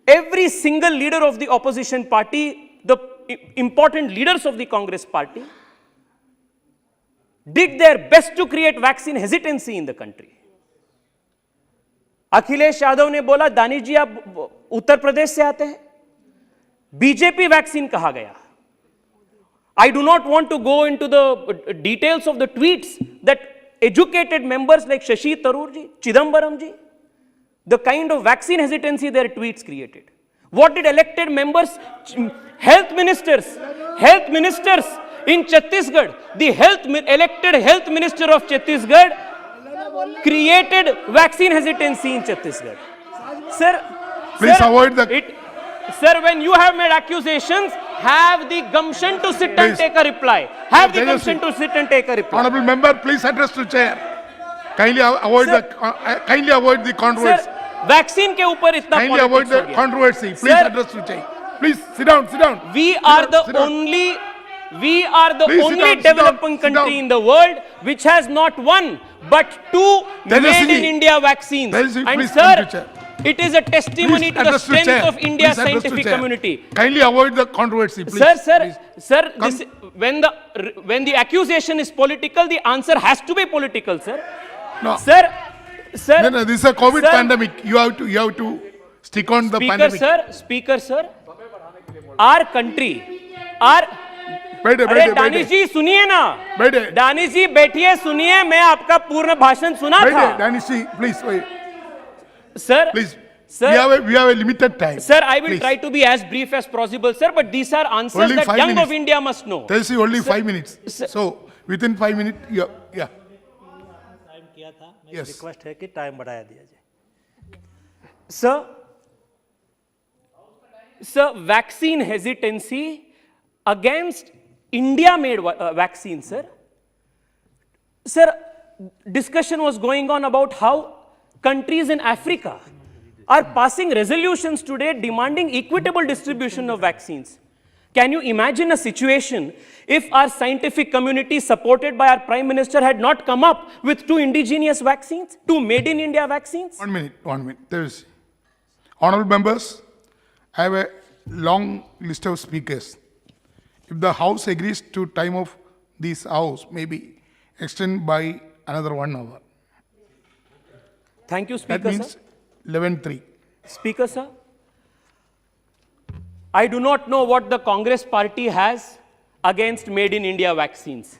every single leader of the opposition party, the important leaders of the Congress party, did their best to create vaccine hesitancy in the country. Akhilesh Yadav ने बोला, दानिश जी आप उत्तर प्रदेश से आते हैं, BJP vaccine कहा गया. I do not want to go into the details of the tweets that educated members like Shashi Tharoor ji, Chidambaram ji, the kind of vaccine hesitancy their tweets created. What did elected members, health ministers in Chhattisgarh, the elected health minister of Chhattisgarh created vaccine hesitancy in Chhattisgarh. Sir, please avoid the... Sir, when you have made accusations, have the gumption to sit and take a reply. Have the gumption to sit and take a reply. Honorable member, please address to chair. Kindly avoid the controversy. Sir, vaccine के ऊपर इतना kindly avoid the controversy. Please address to chair. Please sit down. We are the only developing country in the world which has not one but two made in India vaccines. And sir, it is a testimony to the strength of India's scientific community. Kindly avoid the controversy, please. Sir, when the accusation is political, the answer has to be political, sir. No. Sir. No, this is a COVID pandemic. You have to stick on the pandemic. Speaker, sir. Our country, अरे दानिश जी सुनिए ना, दानिश जी बैठिए सुनिए, मैं आपका पूर्ण भाषण सुना था. दानिश जी, please wait. Sir, please. Sir, we have a limited time. Sir, I will try to be as brief as possible, sir. But these are answers only that young of India must know. Tell you only 5 minutes. So within 5 minutes, yeah. Time किया था. मेरी request है कि time बढ़ाया दिया Sir, जाए. vaccine hesitancy against India-made vaccine, sir. Sir, discussion was going on about how countries in Africa are passing resolutions today demanding equitable distribution of vaccines. Can you imagine a situation if our scientific community supported by our Prime Minister had not come up with two indigenous vaccines, two made in India vaccines? 1 minute. There is. Honorable members, I have a long list of speakers. If the House agrees to time of this House, maybe extend by another 1 hour. Thank you, Speaker, that means 11:03. Speaker, sir, I do not know what the Congress party has against made in India vaccines.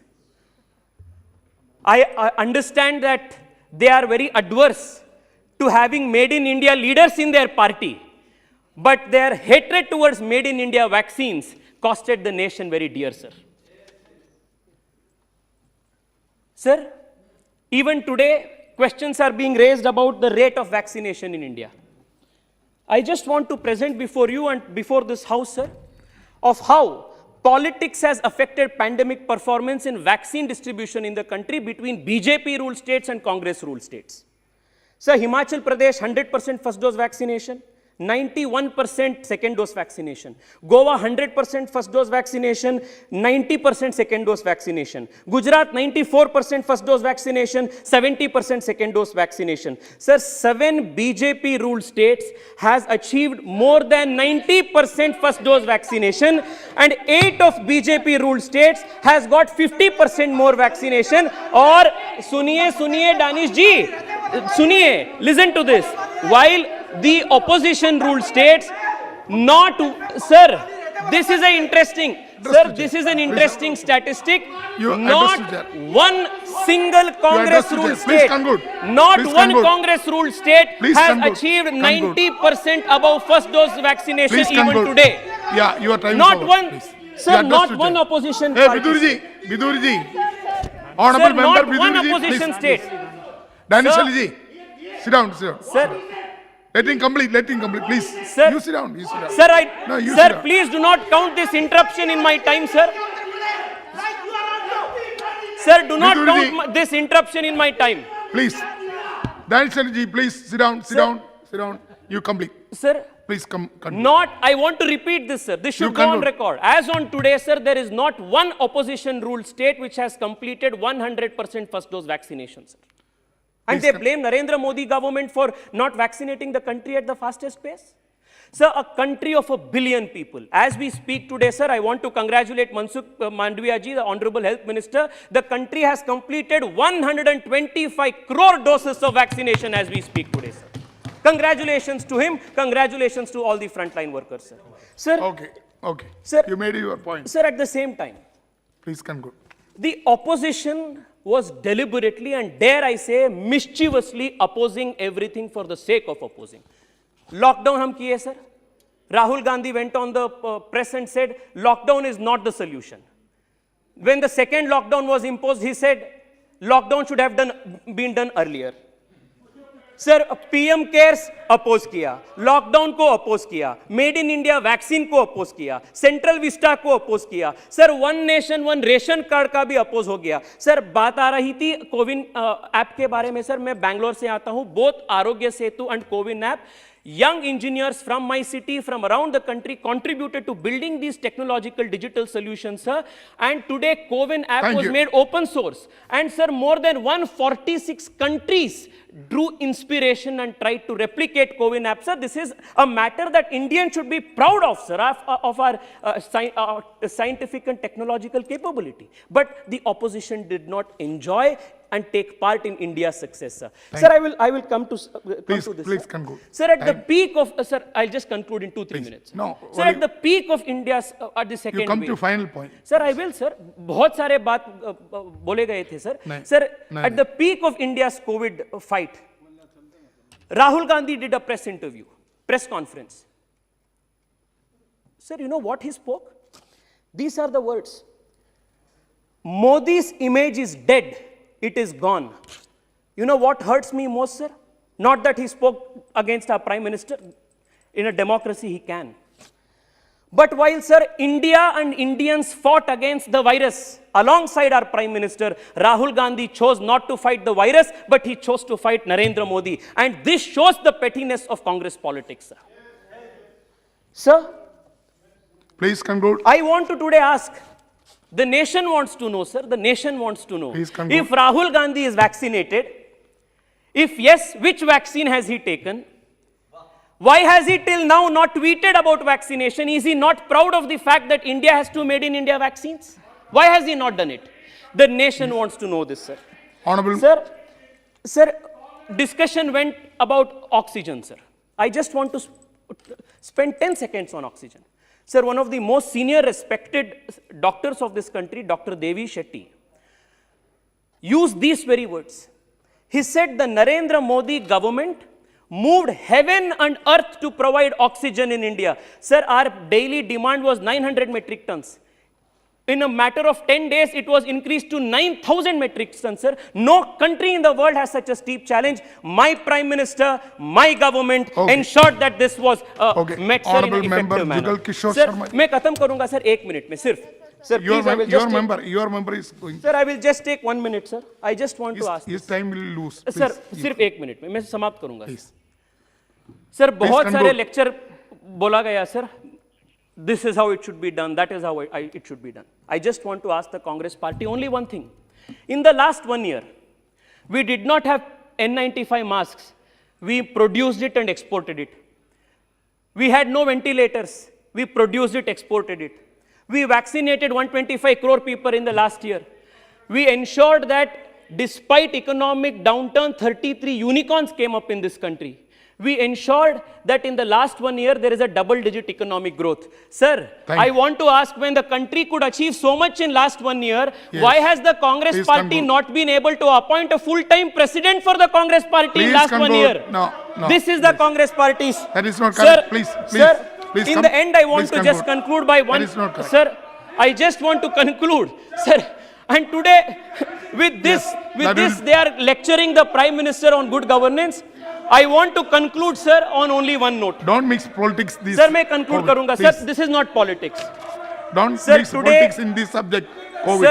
I understand that they are very adverse to having made in India leaders in their party, but their hatred towards made in India vaccines costed the nation very dear, sir. Sir, even today, questions are being raised about the rate of vaccination in India. I just want to present before you and before this House, sir, of how politics has affected pandemic performance in vaccine distribution in the country between BJP-ruled states and Congress-ruled states. Sir, Himachal Pradesh, 100% first dose vaccination, 91% second dose vaccination. Goa, 100% first dose vaccination, 90% second dose vaccination. Gujarat, 94% first dose vaccination, 70% second dose vaccination. Sir, 7 BJP ruled states has achieved more than 90% first dose vaccination, and 8 of BJP ruled states has got 50% more vaccination. Or suniye Danish ji, suniye, listen to this. While the opposition ruled states sir, this is an interesting statistic. Not one single Congress ruled state, Congress ruled state has achieved 90% above first dose vaccination even today. Yeah, your time not is one, over, sir, not one opposition Hey, party. Vidurji. Honorable sir, member, not one Vidurji, opposition please. state. Danish ji, sit down. Sir, Let him complete, please. Sir, you sit down. Sir, please do not count this interruption in my time, sir. Sir, do not count this interruption in my time. Please. Danish ji, please sit down. You complete. Sir, please come. I want to repeat this, sir. This should go on record. As on today, sir, there is not one opposition ruled state which has completed 100% first dose vaccination, sir. And they blame Narendra Modi government for not vaccinating the country at the fastest pace. Sir, a country of 1 billion people. As we speak today, sir, I want to congratulate Mansukh Mandavia ji, the Honorable Health Minister. The country has completed 125 crore doses of vaccination as we speak today, sir. Congratulations to him. Congratulations to all the frontline workers, sir. Sir, Okay. Sir- You made your point. sir, at the same time, Please conclude. the opposition was deliberately and dare I say mischievously opposing everything for the sake of opposing. Lockdown hum kiye sir. Rahul Gandhi went on the press and said lockdown is not the solution. When the second lockdown was imposed, he said lockdown should have been done earlier. Sir PM CARES oppose किया, lockdown को oppose किया, made in India vaccine को oppose किया, central vista को oppose किया, sir one nation one ration card का भी oppose हो गया. सर बात आ रही थी कोविन ऐप के बारे में. सर मैं बैंगलोर से आता हूं. Both Aarogya Setu and CoWIN app, young engineers from my city, from around the country contributed to building these technological digital solutions, sir. And today CoWIN app Thank was you. made open source. And sir, more than 146 countries drew inspiration and tried to replicate CoWIN app, sir. This is a matter that Indians should be proud of, sir, of our scientific and technological capability. But the opposition did not enjoy and take part in India's success, sir. Sir, I will come to Please, this. please sir. conclude. Sir, at the peak of, sir, I'll just conclude in 2-3 minutes. No, Sir, only- at the peak of India's, at the second You come wave. to final point. Sir, I will, sir. बहुत सारे बात बोले गए थे, sir. नहीं, Sir, नहीं, at the peak of India's COVID fight, Rahul Gandhi did a press interview, press conference. Sir, you know what he spoke? These are the words. Modi's image is dead. It is gone. You know what hurts me most, sir? Not that he spoke against our Prime Minister. In a democracy, he can. But while, sir, India and Indians fought against the virus alongside our Prime Minister, Rahul Gandhi chose not to fight the virus, but he chose to fight Narendra Modi. And this shows the pettiness of Congress politics, sir. Sir, Please conclude. I want to today ask, the nation wants to know, sir, the nation wants to know, Please conclude. if Rahul Gandhi is vaccinated, if yes, which vaccine has he taken? Why has he till now not tweeted about vaccination? Is he not proud of the fact that India has 2 made in India vaccines? Why has he not done it? The nation wants to know this, sir. Honorable. Sir, discussion went about oxygen, sir. I just want to spend 10 seconds on oxygen. Sir, one of the most senior respected doctors of this country, Dr. Devi Shetty, used these very words. He said the Narendra Modi government moved heaven and earth to provide oxygen in India. Sir, our daily demand was 900 metric tons. In a matter of 10 days, it was increased to 9,000 metric tons, sir. No country in the world has such a steep challenge. My Prime Minister, my government ensured that this was met, sir, in Honorable an member effective manner. Jugal Kishore Sir, Sharma. मैं खत्म करूंगा, sir, 1 minute में सिर्फ. Sir, please, I will just take, your member is going. sir, I will just take 1 minute, sir. I just want to ask. His time will lose. Sir Please. सिर्फ 1 minute में मैं समाप्त करूंगा. Please. Sir बहुत सारे conclude. Lecture बोला गया, sir. This is how it should be done. That is how it should be done. I just want to ask the Congress party only one thing. In the last 1 year, we did not have N95 masks. We produced it and exported it. We had no ventilators. We produced it, exported it. We vaccinated 125 crore people in the last year. We ensured that despite economic downturn, 33 unicorns came up in this country. We ensured that in the last 1 year, there is a double-digit economic growth. Sir, I want to ask, when the country could achieve so much in last 1 year, why has the Congress Please party conclude. not been able to appoint a full-time president for the Congress party in Please last 1 conclude. year? No. This is the Congress party's. That is not Sir, correct. Please, sir, please in come- the end, I want please to just conclude by one. That is not correct. Sir, I just want to conclude, sir. And today, with this, they are lecturing the Prime Minister on good governance. I want to conclude, sir, on only one note. Don't mix politics. This Sir, मैं conclude करूँगा. Sir, Please. this is not politics. Don't Sir, mix today- politics in this subject. COVID.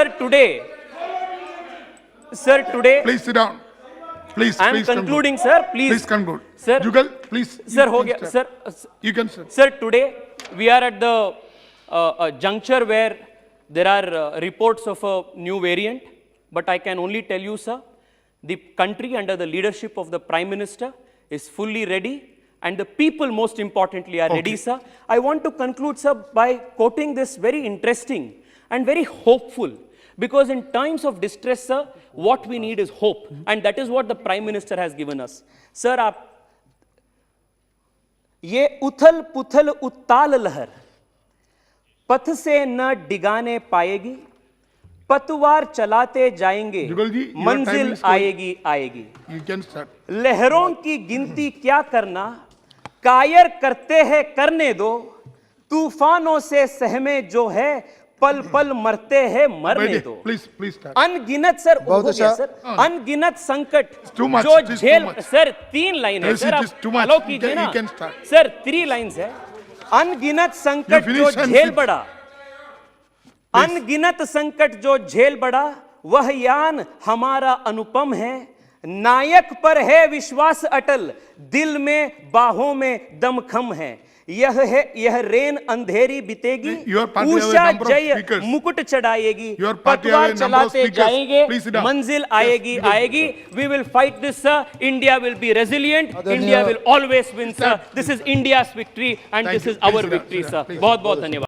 Sir, today, Please sit down. Please, I am please concluding, conclude. sir. Please, Please conclude. Sir. Jugal, please. sir, you हो can गया, start. sir. You can start. Sir, today we are at the juncture where there are reports of a new variant, but I can only tell you, sir, the country under the leadership of the Prime Minister is fully ready, and the people, most importantly, are ready, sir. I want to conclude, sir, by quoting this very interesting and very hopeful, because in times of distress, sir, what we need is hope, and that is what the Prime Minister has given us. Sir, आप ये उथल पुथल उत्ताल लहर पथ से न डिगाने पाएगी, पतवार चलाते जाएंगे, जुगल जी, your time मंजिल is going. आएगी आएगी। You can start. लहरों की गिनती क्या करना, कायर करते हैं करने दो, तूफानों से सहमे जो है, पल पल मरते हैं मरने दो। Please start. अनगिनत सर, बहुत हो गया अच्छा। सर, अनगिनत संकट too much, जो it is too झेल, much. सर 3 लाइन है Yes, सर, it is आप too much. अलाउ You कीजिए can- ना you can start. Sir, 3 lines है। अनगिनत संकट You जो finish and झेल sit. बड़ा, अनगिनत संकट जो झेल बड़ा, वह यान हमारा अनुपम है, नायक पर है विश्वास अटल, दिल में बाहों में दमखम है, यह रेन अंधेरी बीतेगी, Your party have a उषा number of जय speakers. मुकुट चढ़ाएगी, Your party have a पतवार number of चलाते speakers. जाएंगे, Please sit down. मंजिल Yes, आएगी you can- आएगी। We will fight this, sir. India will be resilient. आदरणीय- India will always win, sir. This is India's victory and Thank this you. is our Please sit down, victory, sit sir. down, please. बहुत बहुत धन्यवाद।